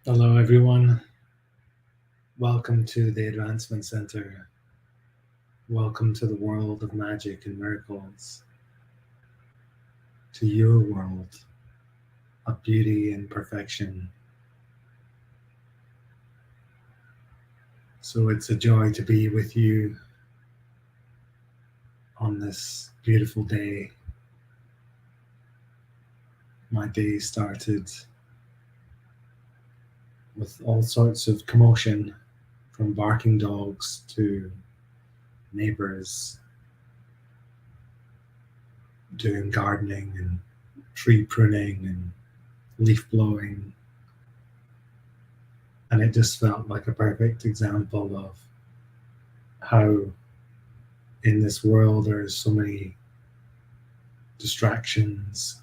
Hello, everyone. Welcome to the Advancement Center. Welcome to the world of magic and miracles, to your world of beauty and perfection. So it's a joy to be with you on this beautiful day. My day started with all sorts of commotion, from barking dogs to neighbors doing gardening and tree pruning and leaf blowing. And it just felt like a perfect example of how in this world there's so many distractions,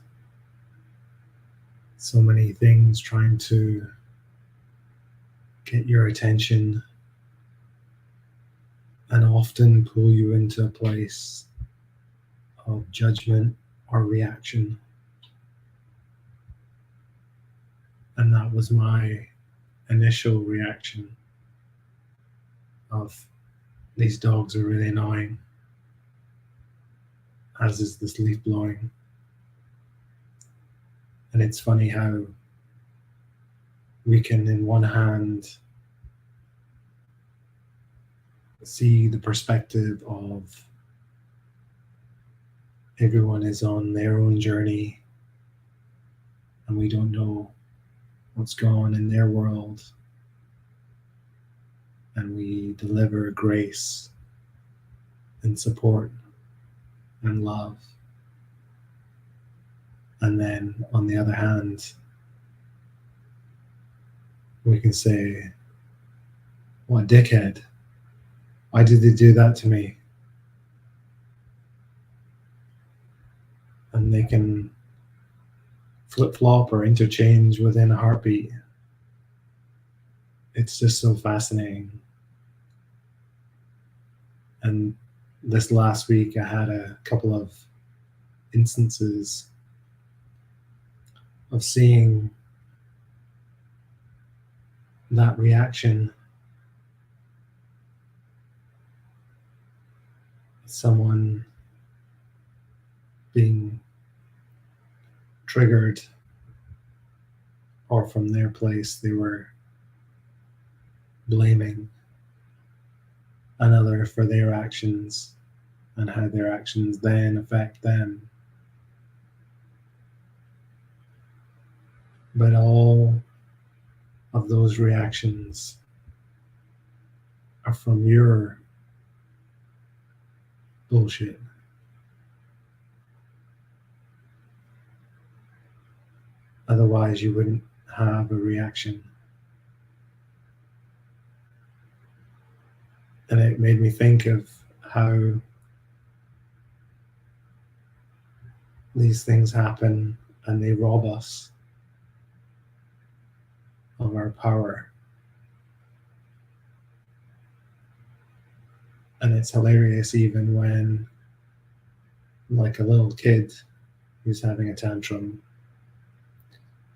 so many things trying to get your attention and often pull you into a place of judgment or reaction. And that was my initial reaction of, these dogs are really annoying, as is this leaf blowing. And it's funny how we can, in one hand, see the perspective of everyone is on their own journey and we don't know what's going on in their world, and we deliver grace and support and love. And then on the other hand, we can say, what a dickhead, why did they do that to me? And they can flip-flop or interchange within a heartbeat. It's just so fascinating. And this last week I had a couple of instances of seeing that reaction. Someone being triggered, or from their place they were blaming another for their actions and how their actions then affect them. But all of those reactions are from your bullshit. Otherwise, you wouldn't have a reaction. And it made me think of how these things happen and they rob us of our power. And it's hilarious even when, like a little kid who's having a tantrum,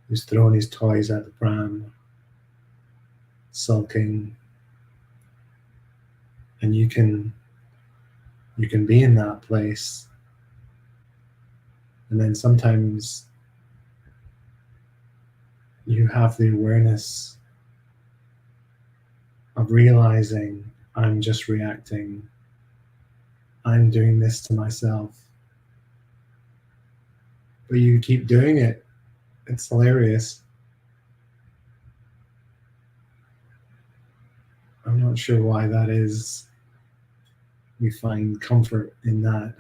who's throwing his toys at the pram, sulking, and you can be in that place, and then sometimes you have the awareness of realizing, I'm just reacting, I'm doing this to myself, but you keep doing it. It's hilarious. I'm not sure why that is. We find comfort in that,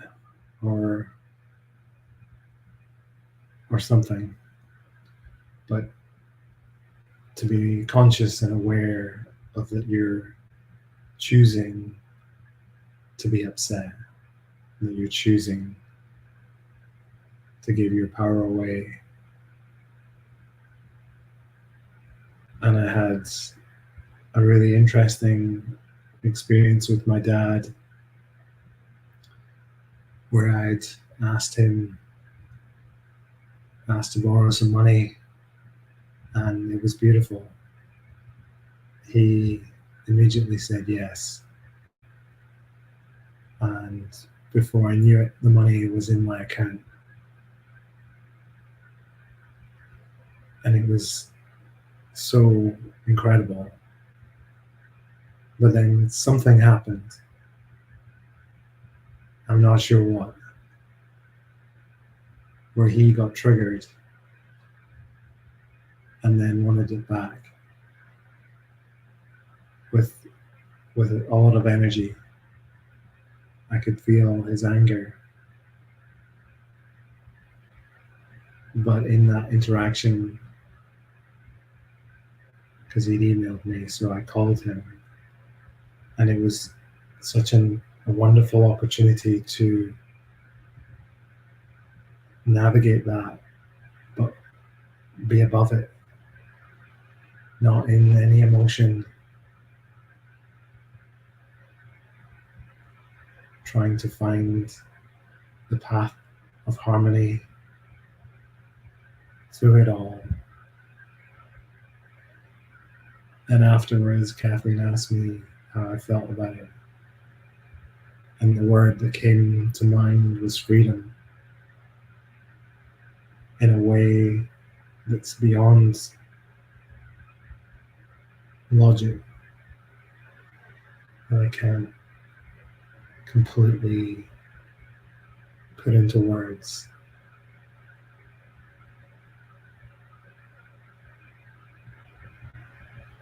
or something. But to be conscious and aware of that you're choosing to be upset, that you're choosing to give your power away. And I had a really interesting experience with my dad where I'd asked to borrow some money, and it was beautiful. he immediately said yes. And before I knew it, the money was in my account. And it was so incredible. But then something happened. I'm not sure what, where he got triggered and then wanted it back with a lot of energy. I could feel his anger. But in that interaction, because he'd emailed me, so I called him. And it was such a wonderful opportunity to navigate that, but be above it, not in any emotion, trying to find the path of harmony through it all. And afterwards, Kathleen asked me how I felt about it. And the word that came to mind was freedom, in a way that's beyond logic, that I can't completely put into words.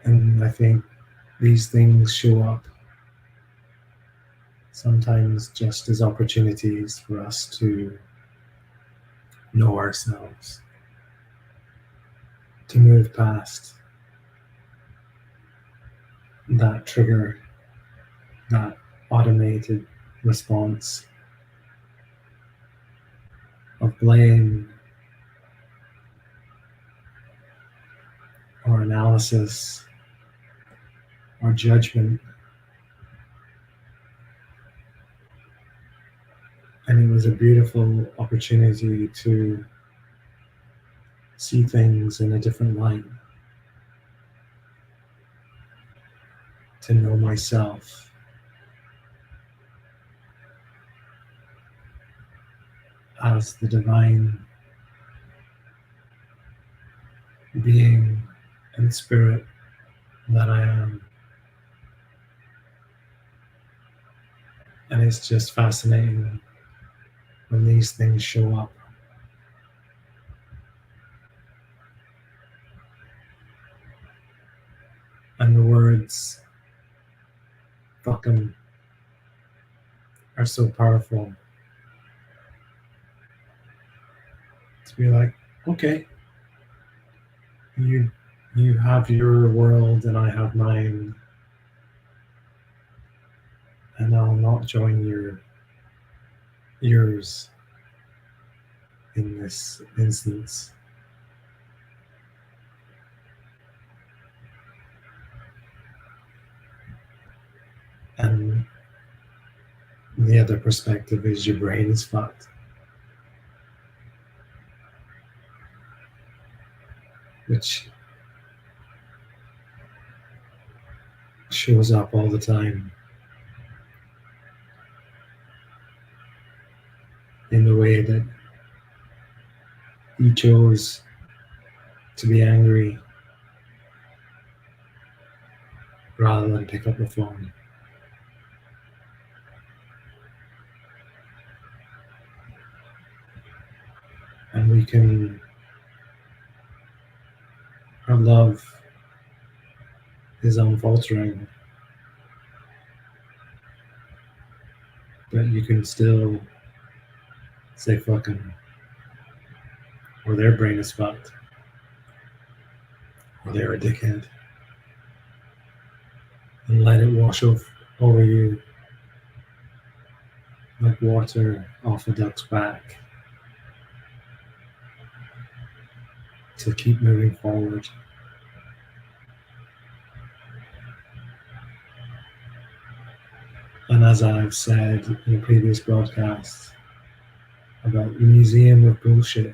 And I think these things show up sometimes just as opportunities for us to know ourselves, to move past that trigger, that automated response of blame or analysis or judgment. And it was a beautiful opportunity to see things in a different light, to know myself as the divine being and spirit that I am. And it's just fascinating when these things show up. And the words "fuck 'em" are so powerful. To be like, okay, you have your world and I have mine, and I'll not join yours in this instance. And the other perspective is your brain is fucked, which shows up all the time in the way that you chose to be angry rather than pick up the phone. And we can, our love is unfaltering, but you can still say fuck 'em, or their brain is fucked, or they're a dickhead, and let it wash over you like water off a duck's back to keep moving forward. And as I've said in a previous broadcast about the museum of bullshit,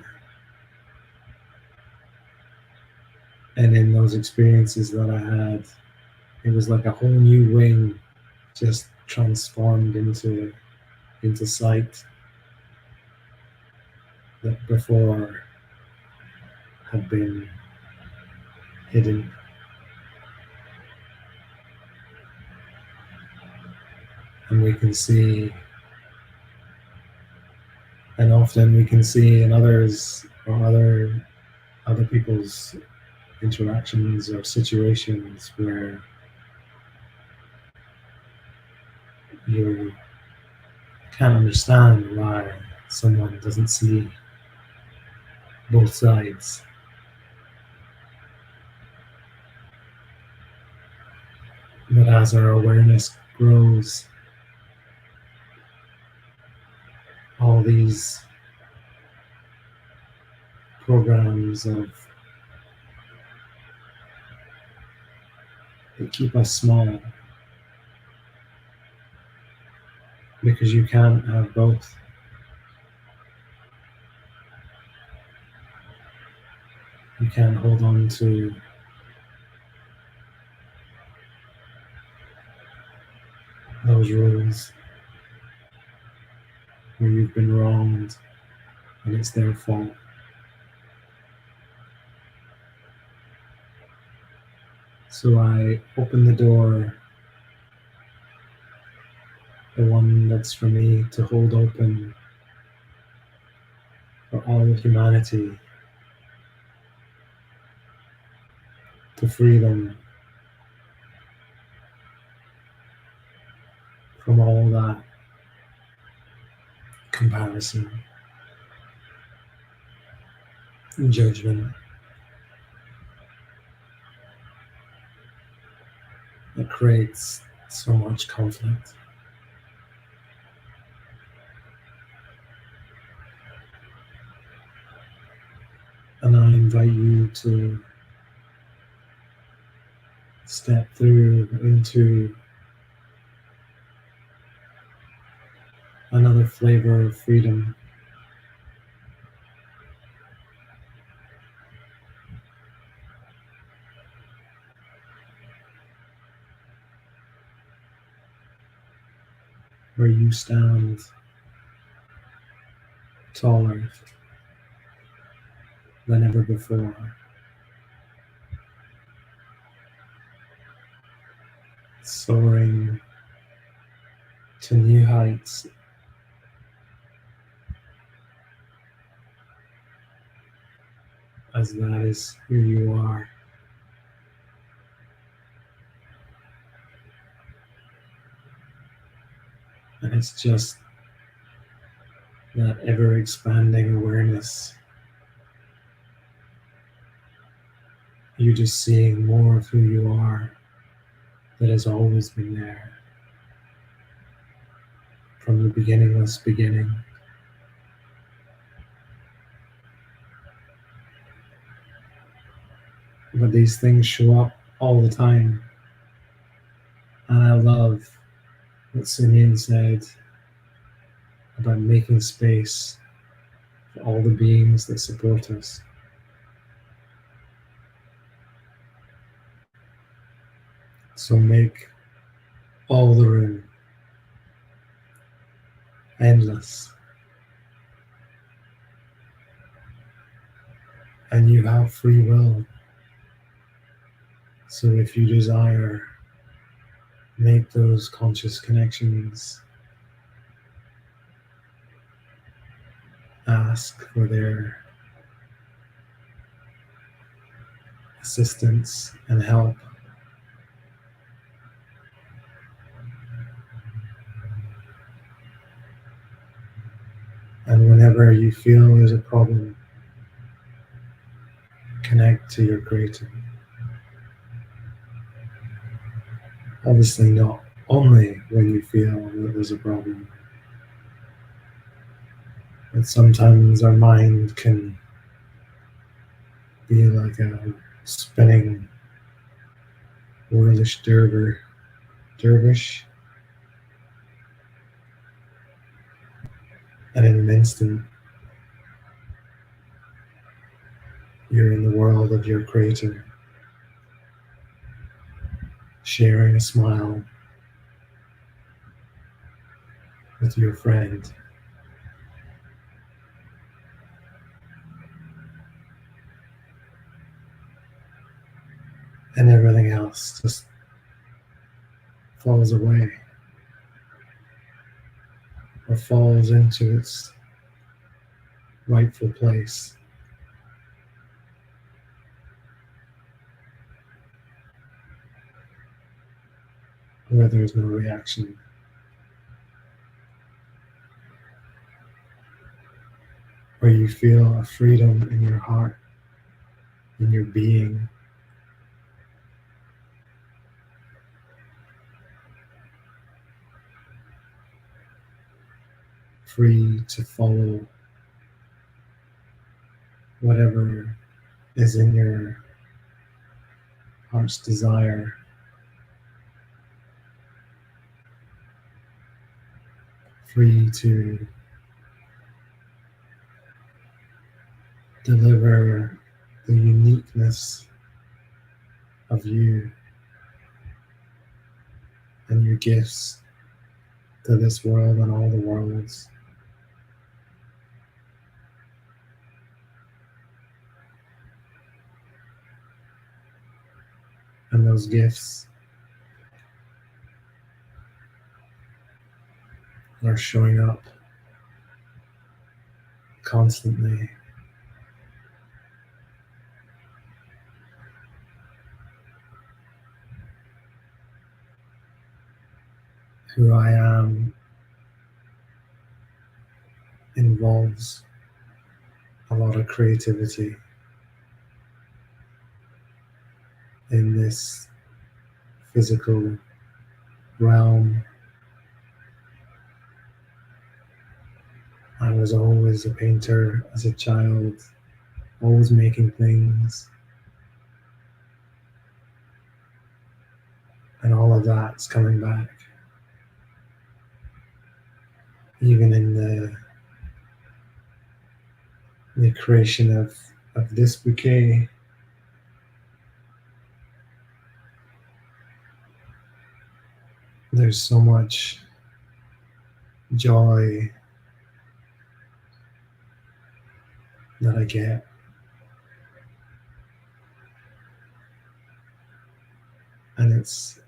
and in those experiences that I had It was like a whole new wing just transformed into sight that before had been hidden. And we can see, and often we can see in others or other people's interactions or situations where you can't understand why someone doesn't see both sides. But as our awareness grows, all these programs of that keep us small because you can't have both. You can't hold on to those rules where you've been wronged and it's their fault. So I open the door, the one that's for me to hold open for all of humanity, to free them from all that comparison and judgment that creates so much conflict. And I invite you to step through into another flavor of freedom. Where you stand taller than ever before, soaring to new heights as that is who you are. And it's just that ever expanding awareness. You just seeing more of who you are that has always been there from the beginningless beginning. But these things show up all the time. And I love what Simeon said about making space for all the beings that support us. So make all the room endless. And you have free will. So if you desire, make those conscious connections. Ask for their assistance and help. And whenever you feel there's a problem, connect to your Creator. Obviously not only when you feel that there's a problem, but sometimes our mind can be like a spinning whirlish dervish, and in an instant you're in the world of your Creator, sharing a smile with your friend. And everything else just falls away or falls into its rightful place, where there's no reaction, where you feel a freedom in your heart, in your being, free to follow whatever is in your heart's desire, free to deliver the uniqueness of you and your gifts to this world and all the worlds. And those gifts are showing up constantly. Who I am involves a lot of creativity in this physical realm. I was always a painter as a child, always making things, and all of that's coming back. Even in the creation of this bouquet, there's so much joy that I get. And it's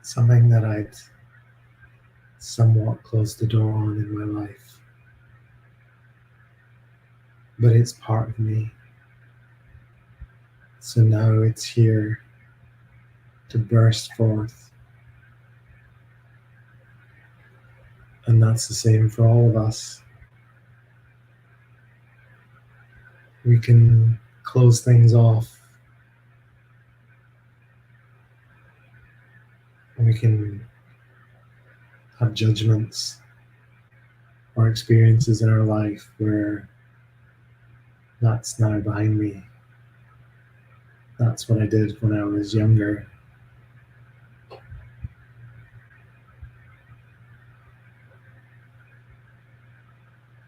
something that I'd somewhat closed the door on in my life. But it's part of me. So now it's here to burst forth. And that's the same for all of us. We can close things off. We can have judgments or experiences in our life where that's now behind me. That's what I did when I was younger.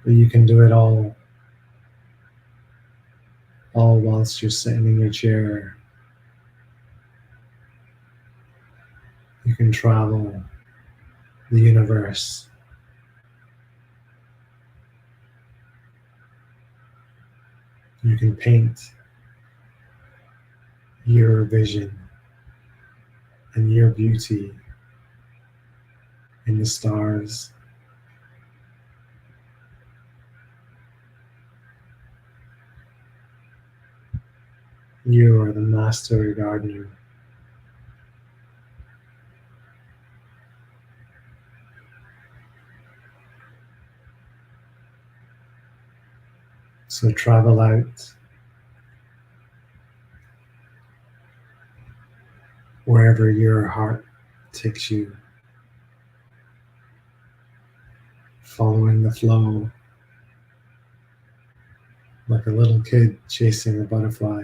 But you can do it all whilst you're sitting in your chair. You can travel the universe. You can paint your vision and your beauty in the stars. You are the master gardener. So travel out wherever your heart takes you, following the flow like a little kid chasing a butterfly,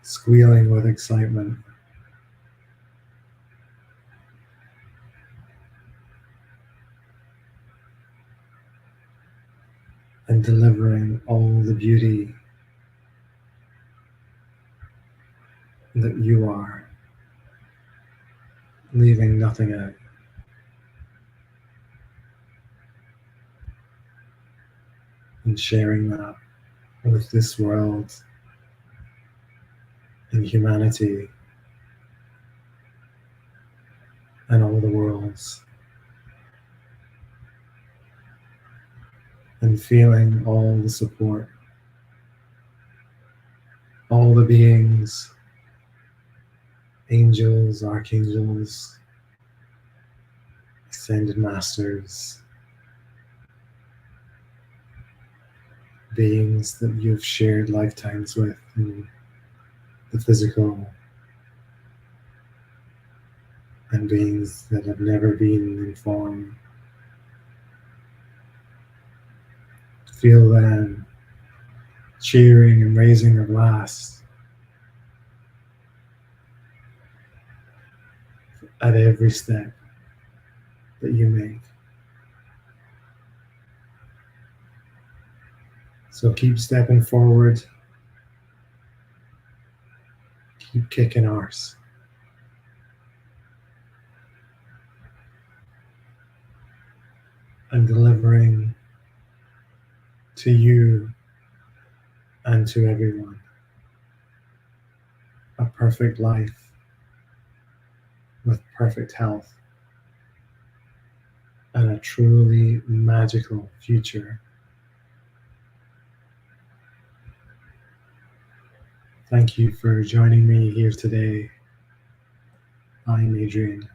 squealing with excitement. And delivering all the beauty that you are, leaving nothing out. And sharing that with this world and humanity and all the worlds. And feeling all the support, all the beings, angels, archangels, ascended masters, beings that you've shared lifetimes with in the physical, and beings that have never been in form. Feel them cheering and raising their glass at every step that you make. So keep stepping forward, keep kicking arse. And delivering to you and to everyone a perfect life with perfect health and a truly magical future. Thank you for joining me here today. I'm Adrian.